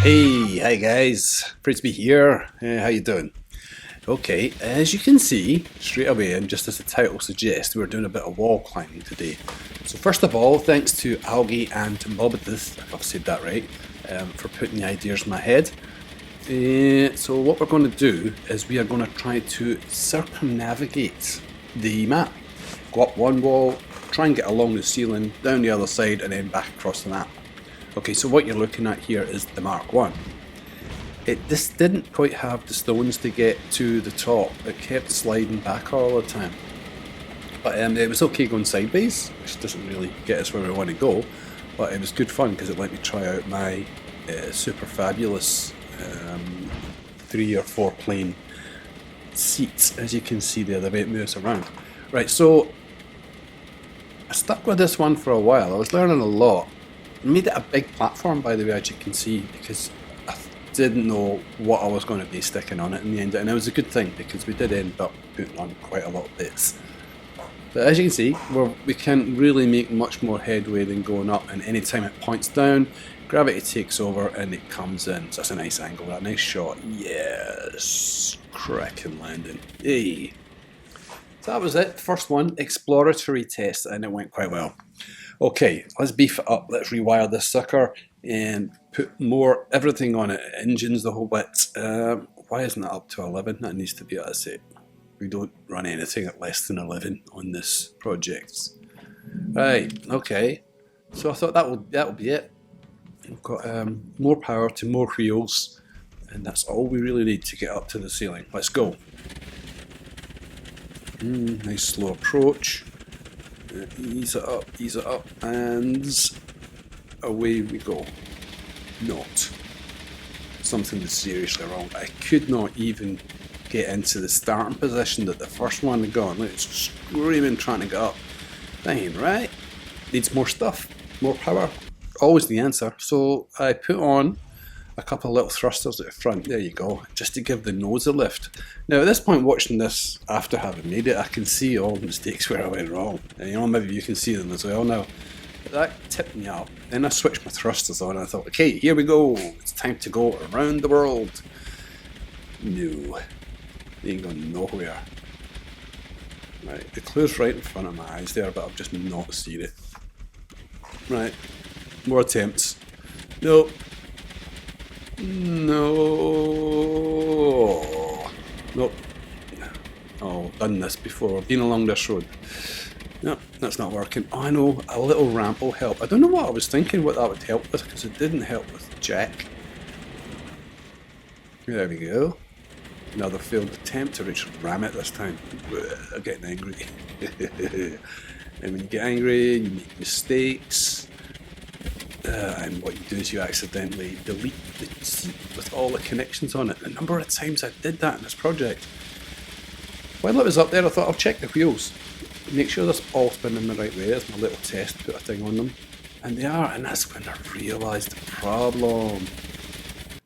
Hey, hi guys, great to be here. How you doing? Okay, as you can see straight away, and just as the title suggests, we're doing a bit of wall climbing today. So first of all, thanks to Algae and Bobithith, if I've said that right, for putting the ideas in my head. So what we're going to do is we are going to try to circumnavigate the map. Go up one wall, try and get along the ceiling, down the other side, and then back across the map. Okay, so what you're looking at here is the Mark 1. This didn't quite have the stones to get to the top. It kept sliding back all the time. But it was okay going sideways, which doesn't really get us where we want to go. But it was good fun because it let me try out my super fabulous 3 or 4 plane seats. As you can see there, the way it moves around. Right, so I stuck with this one for a while. I was learning a lot. I made it a big platform, by the way, as you can see, because I didn't know what I was going to be sticking on it in the end, and it was a good thing because we did end up putting on quite a lot of bits. But as you can see, we can't really make much more headway than going up, and any time it points down, gravity takes over and it comes in. So that's a nice angle, a nice shot. Yes, cracking landing. Hey. So that was it, first one, exploratory test, and it went quite well. Okay, let's beef it up, let's rewire this sucker and put more everything on it, engines, the whole bit. Why isn't it up to 11? That needs to be, that's it. We don't run anything at less than 11 on this project. Right, okay, so I thought that'll be it. We've got more power to more wheels, and that's all we really need to get up to the ceiling. Let's go. Nice slow approach. Ease it up, and away we go. Not. Something was seriously wrong. I could not even get into the starting position that the first one had gone. Look, it's screaming trying to get up. That ain't right. Needs more stuff, more power. Always the answer. So I put on a couple of little thrusters at the front, there you go, just to give the nose a lift. Now at this point, watching this after having made it, I can see all the mistakes where I went wrong, and you know, maybe you can see them as well now. But that tipped me up. Then I switched my thrusters on and I thought, okay, here we go, it's time to go around the world. No, they ain't going nowhere. Right, the clue's right in front of my eyes there, but I've just not seen it. Right, more attempts. Nope. No. Nope. Oh, done this before. Been along this road. No, that's not working. Oh, I know. A little ramp will help. I don't know what I was thinking what that would help with, because it didn't help with Jack. There we go. Another failed attempt to reach ram it this time. I'm getting angry. And when you get angry, you make mistakes. And what you do is you accidentally delete the seat with all the connections on it. The number of times I did that in this project. While it was up there, I thought I'll check the wheels. Make sure they're all spinning the right way. There's my little test, put a thing on them. And they are, and that's when I realised the problem.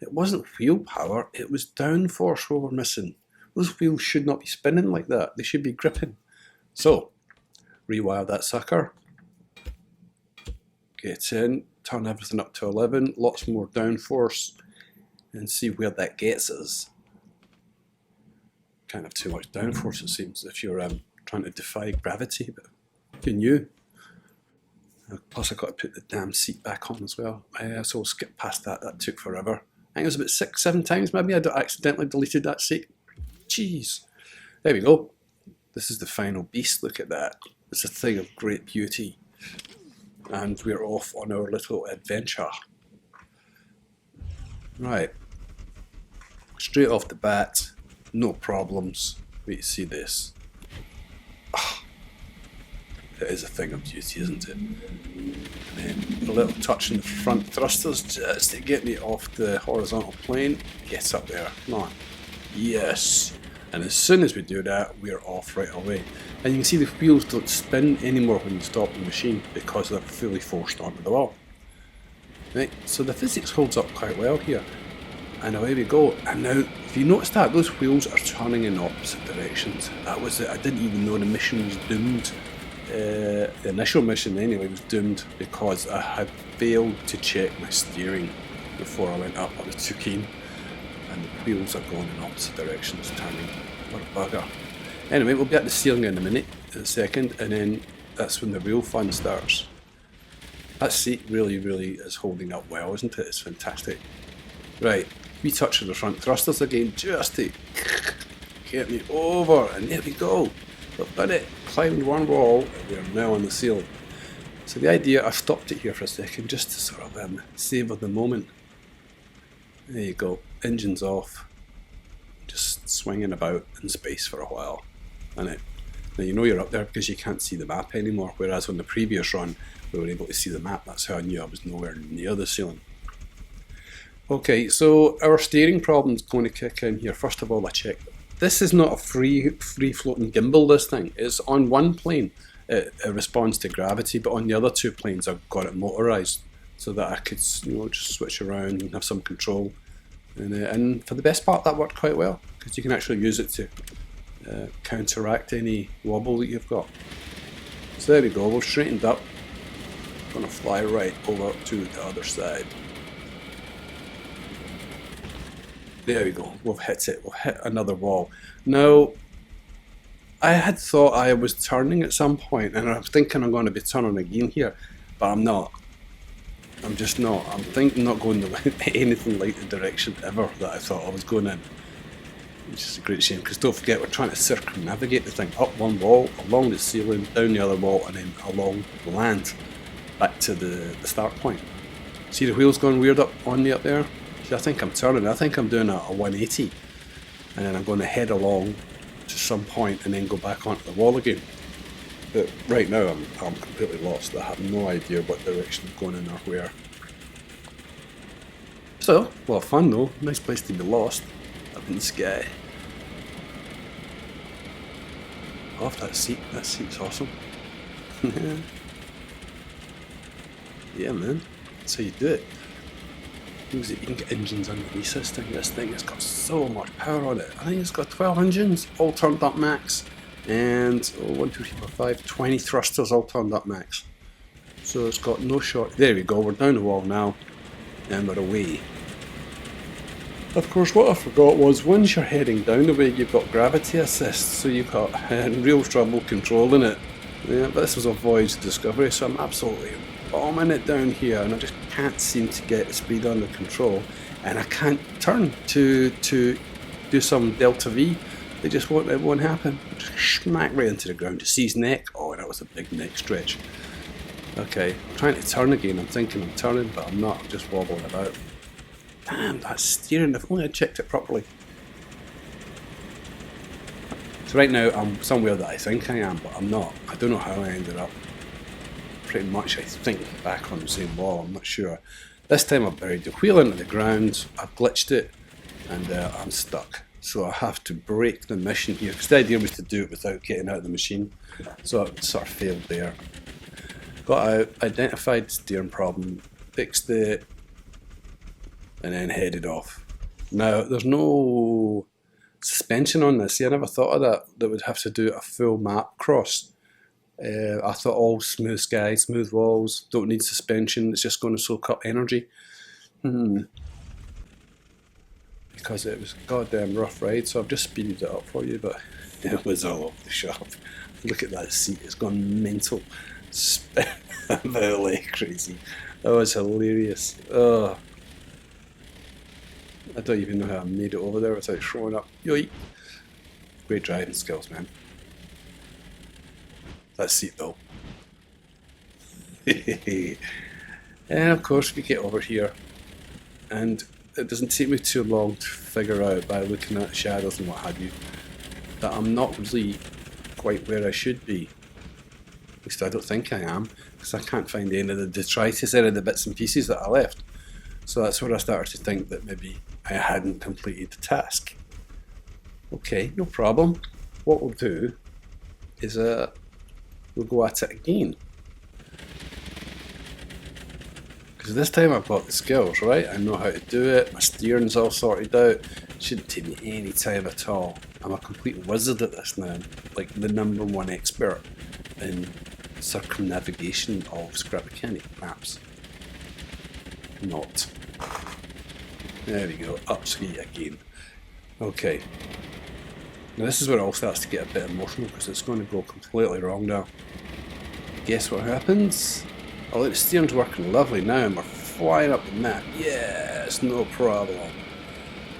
It wasn't wheel power, it was downforce we were missing. Those wheels should not be spinning like that. They should be gripping. So, rewire that sucker. Get in. Turn everything up to 11, lots more downforce, and see where that gets us. Can't have too much downforce, it seems, if you're trying to defy gravity, but who knew? Plus I've got to put the damn seat back on as well, so we'll skip past that. That took forever. I think it was about 6-7 times maybe I accidentally deleted that seat. Jeez. There we go. This is the final beast, look at that. It's a thing of great beauty. And we're off on our little adventure. Right. Straight off the bat, no problems. Wait to see this. Oh, it is a thing of beauty, isn't it? And then a little touch in the front thrusters just to get me off the horizontal plane. Get up there, come on. Yes. And as soon as we do that, we're off right away. And you can see the wheels don't spin anymore when you stop the machine because they're fully forced onto the wall. Right, so the physics holds up quite well here. And away we go. And now, if you notice that, those wheels are turning in opposite directions. That was it. I didn't even know the mission was doomed. The initial mission anyway was doomed because I had failed to check my steering. before I went up. I was too keen. And the wheels are going in opposite directions, turning. What a bugger. Anyway, we'll be at the ceiling in a second, and then that's when the real fun starts. That seat really is holding up well, isn't it? It's fantastic. Right, we touch on the front thrusters again, just to get me over, and there we go. We've done it. Climbed one wall, and we're now on the ceiling. So the idea, I've stopped it here for a second, just to sort of savour the moment. There you go, engines off, just swinging about in space for a while, and now you know you're up there because you can't see the map anymore, whereas on the previous run we were able to see the map. That's how I knew I was nowhere near the ceiling. Okay, so our steering problem's going to kick in here. First of all, I checked. This is not a free floating gimbal, this thing. It's on one plane, it responds to gravity, but on the other two planes I've got it motorised, so that I could, just switch around and have some control. And for the best part, that worked quite well, because you can actually use it to counteract any wobble that you've got. So there we go, we're straightened up. Gonna fly right over to the other side. There we go, we've hit it, we've hit another wall. Now, I had thought I was turning at some point, and I'm thinking I'm going to be turning again here, but I'm not. I'm just not. I'm thinking not going anything like the direction ever that I thought I was going in. Which is a great shame, because don't forget we're trying to circumnavigate the thing up one wall, along the ceiling, down the other wall, and then along the land, back to the start point. See the wheels going weird up on me up there? See, I think I'm turning. I think I'm doing a 180, and then I'm going to head along to some point and then go back onto the wall again. But right now I'm completely lost. I have no idea what direction I'm going in or where. So, a lot of fun though. Nice place to be lost up in the sky. I love that seat. That seat's awesome. Yeah, man. That's how you do it. You can get engines underneath this thing. This thing has got so much power on it. I think it's got 12 engines, all turned up max. And 1, 2, 3, 4, 5, 20 thrusters all turned up max. So it's got no short. There we go, we're down the wall now, and we're away. Of course, what I forgot was once you're heading down the way, you've got gravity assist, so you've got real trouble controlling it. Yeah, but this was a voyage discovery, so I'm absolutely bombing it down here, and I just can't seem to get the speed under control, and I can't turn to do some delta V. It won't happen. Just smack right into the ground. To see his neck. Oh, that was a big neck stretch. Okay, I'm trying to turn again. I'm thinking I'm turning, but I'm not. I'm just wobbling about. Damn, that steering. If only I checked it properly. So right now I'm somewhere that I think I am, but I'm not. I don't know how I ended up. Pretty much, I think, back on the same wall. I'm not sure. This time I've buried the wheel into the ground. I've glitched it, and I'm stuck. So I have to break the mission here, because the idea was to do it without getting out of the machine. So I sort of failed there. Got out, identified the steering problem, fixed it, and then headed off. Now, there's no suspension on this. See, I never thought of that would have to do a full map cross. I thought all smooth skies, smooth walls, don't need suspension, it's just going to soak up energy. Because it was a goddamn rough ride, so I've just speeded it up for you, but it was all off the shop. Look at that seat, it's gone mental. Spin about like crazy. That was hilarious. Oh, I don't even know how I made it over there without throwing up. Yoink. Great driving skills, man. That seat though. And of course we get over here, and it doesn't take me too long to figure out by looking at shadows and what have you that I'm not really quite where I should be. At least I don't think I am, because I can't find any of the detritus, any of the bits and pieces that I left. So that's where I started to think that maybe I hadn't completed the task. Okay, no problem. What we'll do is we'll go at it again. Because this time I've got the skills, right? I know how to do it, my steering's all sorted out. It shouldn't take me any time at all. I'm a complete wizard at this now. Like the #1 expert in circumnavigation of script mechanic maps. Not. There we go, up 3 again. Okay. Now this is where it all starts to get a bit emotional because it's going to go completely wrong now. Guess what happens? Oh look, the steering's working lovely now and we're flying up the map. Yes, no problem.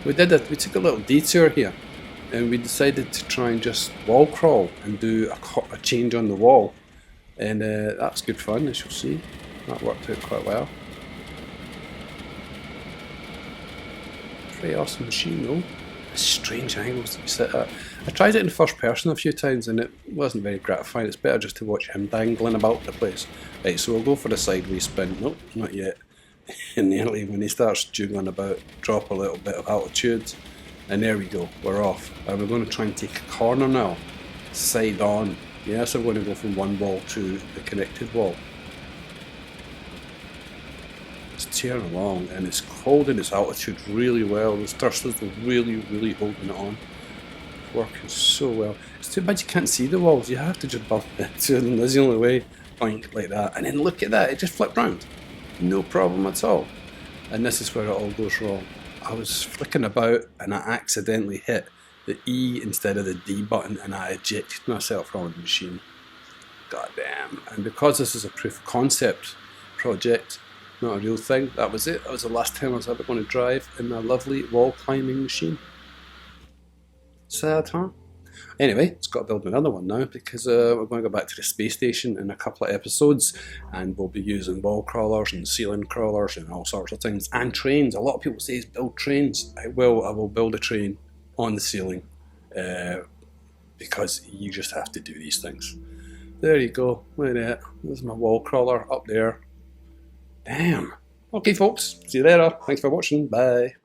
We took a little detour here and we decided to try and just wall crawl and do a change on the wall. And that's good fun, as you'll see. That worked out quite well. Pretty awesome machine though. Strange angles to be set at. I tried it in first person a few times and it wasn't very gratifying. It's better just to watch him dangling about the place. Right, so we'll go for the sideways spin. Nope, not yet. And nearly when he starts jiggling about, drop a little bit of altitude. And there we go, we're off. We're going to try and take a corner now. Side on. Yeah, so we're going to go from one wall to the connected wall. It's tearing along and it's holding its altitude really well. Those thrusters are really holding it on. It's working so well. It's too bad you can't see the walls. You have to just bump into them. That's the only way. Boink, like that. And then look at that, it just flipped round. No problem at all. And this is where it all goes wrong. I was flicking about and I accidentally hit the E instead of the D button and I ejected myself from the machine. God damn. And because this is a proof of concept project, not a real thing, that was it. That was the last time I was ever going to drive in my lovely wall climbing machine. Sad, huh? Anyway, it's got to build another one now because we're going to go back to the space station in a couple of episodes and we'll be using wall crawlers and ceiling crawlers and all sorts of things. And trains. A lot of people say build trains. I will build a train on the ceiling because you just have to do these things. There you go. Look at that. There's my wall crawler up there. Damn. Okay folks, see you later. Thanks for watching. Bye.